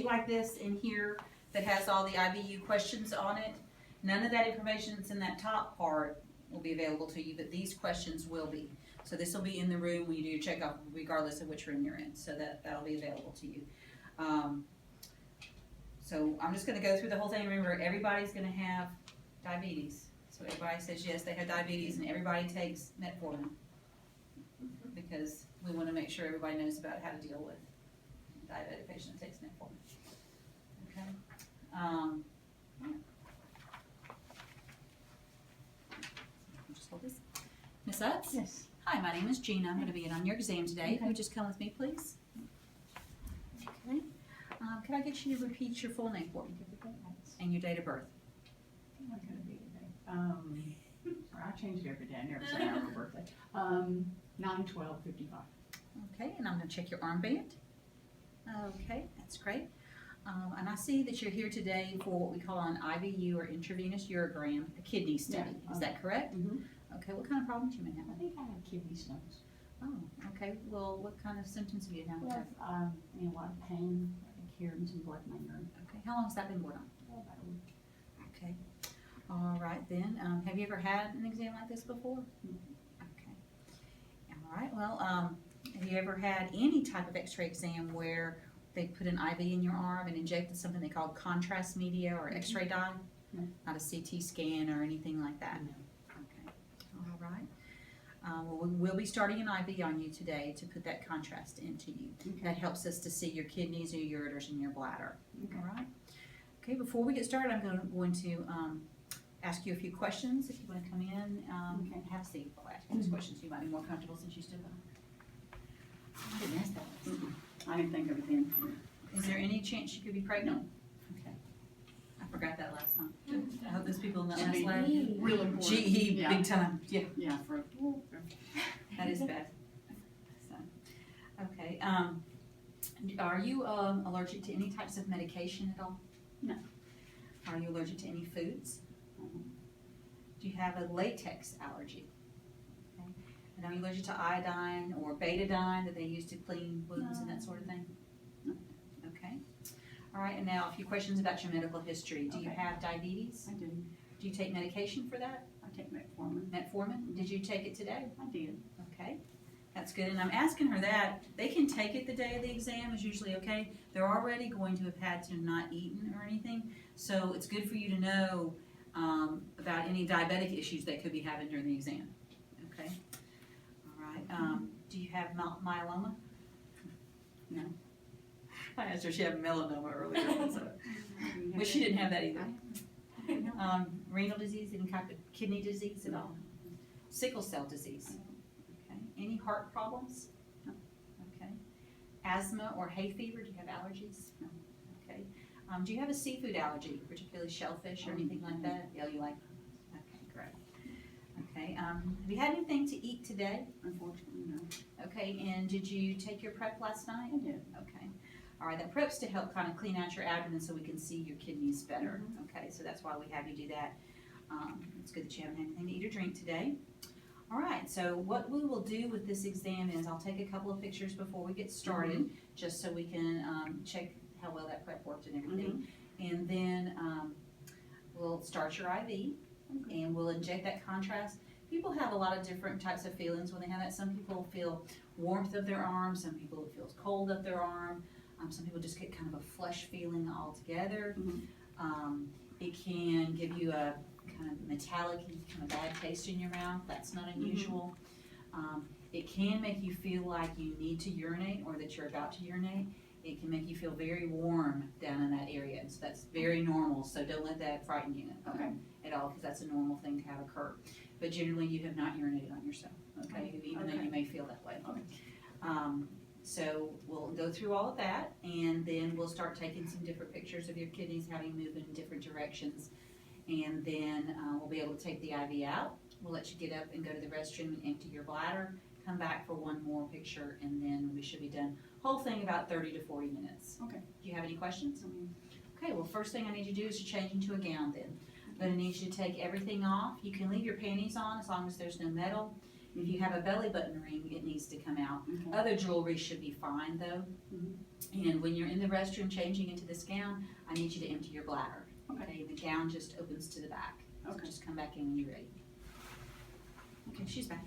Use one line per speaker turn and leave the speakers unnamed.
like this in here that has all the IVU questions on it. None of that information that's in that top part will be available to you, but these questions will be. So this will be in the room when you do your checkoff, regardless of which room you're in. So that'll be available to you. So I'm just going to go through the whole thing. Remember, everybody's going to have diabetes. So everybody says yes, they have diabetes, and everybody takes metformin because we want to make sure everybody knows about how to deal with a diabetic patient that takes metformin. Okay. Yeah. Just hold this. Miss Utz?
Yes.
Hi, my name is Gina. I'm going to be in on your exam today. If you would just come with me, please. Okay. Could I get you to repeat your full name for me and your date of birth?
What could it be today? Sorry, I change it every day. I never say my real birthday. 9/12/55.
Okay, and I'm going to check your armband. Okay, that's great. And I see that you're here today for what we call an IVU or intravenous urogram, a kidney study.
Yeah.
Is that correct?
Mm-hmm.
Okay, what kind of problems you may have?
I think I have kidney stones.
Oh, okay. Well, what kind of symptoms have you had?
I have a lot of pain, here, and some blood in my urine.
Okay, how long has that been going on?
Oh, about a week.
Okay. All right then. Have you ever had an exam like this before? Okay. All right. Well, have you ever had any type of X-ray exam where they put an IV in your arm and injected something they call contrast media or X-ray dye?
No.
Not a CT scan or anything like that?
No.
Okay. All right. Well, we'll be starting an IV on you today to put that contrast into you.
Okay.
That helps us to see your kidneys, your ureters, and your bladder.
Okay.
All right. Okay, before we get started, I'm going to ask you a few questions. If you want to come in,
Okay.
have a seat. I'll ask you those questions. You might be more comfortable since you stood up. I didn't ask that last time.
I didn't think of it then.
Is there any chance you could be pregnant? Okay. I forgot that last time. I hope those people in that last lab.
Real important.
GE,
Yeah.
big time. Yeah.
Yeah, for
That is bad. So, okay. Are you allergic to any types of medication at all?
No.
Are you allergic to any foods? Do you have a latex allergy? Okay. And are you allergic to iodine or betadine that they use to clean wounds and that sort of thing?
No.
Okay. All right. And now a few questions about your medical history. Do you
Okay.
have diabetes?
I do.
Do you take medication for that?
I take metformin.
Metformin? Did you take it today?
I did.
Okay, that's good. And I'm asking her that. They can take it the day of the exam is usually okay. They're already going to have had to not eaten or anything. So it's good for you to know about any diabetic issues they could be having during the exam. Okay, all right. Do you have myeloma? No. I asked her if she had melanoma earlier, so. Well, she didn't have that either. Renal disease, any kind of kidney disease at all? Sickle cell disease? Okay. Any heart problems?
No.
Okay. Asthma or hay fever? Do you have allergies?
No.
Okay. Do you have a seafood allergy, particularly shellfish or anything like that? Yeah, you like? Okay, great. Okay. Have you had anything to eat today?
Unfortunately, no.
Okay. And did you take your prep last night?
I did.
Okay. All right, that prep's to help kind of clean out your abdomen so we can see your kidneys better.
Mm-hmm.
Okay, so that's why we have you do that. It's good that you haven't had anything to eat or drink today. All right, so what we will do with this exam is I'll take a couple of pictures before we get started, just so we can check how well that prep worked and everything. And then we'll start your IV, and we'll inject that contrast. People have a lot of different types of feelings when they have that. Some people feel warmth of their arm, some people it feels cold up their arm. Some people just get kind of a flush feeling altogether. It can give you a kind of metallic, kind of bad taste in your mouth. That's not unusual. It can make you feel like you need to urinate or that you're about to urinate. It can make you feel very warm down in that area. So that's very normal. So don't let that frighten you at all, because that's a normal thing to have occur. But generally you have not urinated on yourself, okay? Even though you may feel that way. So we'll go through all of that, and then we'll start taking some different pictures of your kidneys, how you move in different directions, and then we'll be able to take the IV out. We'll let you get up and go to the restroom and empty your bladder, come back for one more picture, and then we should be done. Whole thing about 30 to 40 minutes.
Okay.
Do you have any questions? Okay, well, first thing I need you to do is to change into a gown then. I'm going to need you to take everything off. You can leave your panties on as long as there's no metal. If you have a belly button ring, it needs to come out.
Okay.
Other jewelry should be fine though. And when you're in the restroom changing into this gown, I need you to empty your bladder.
Okay.
The gown just opens to the back. So
Okay.
just come back in when you're ready. Okay, she's back.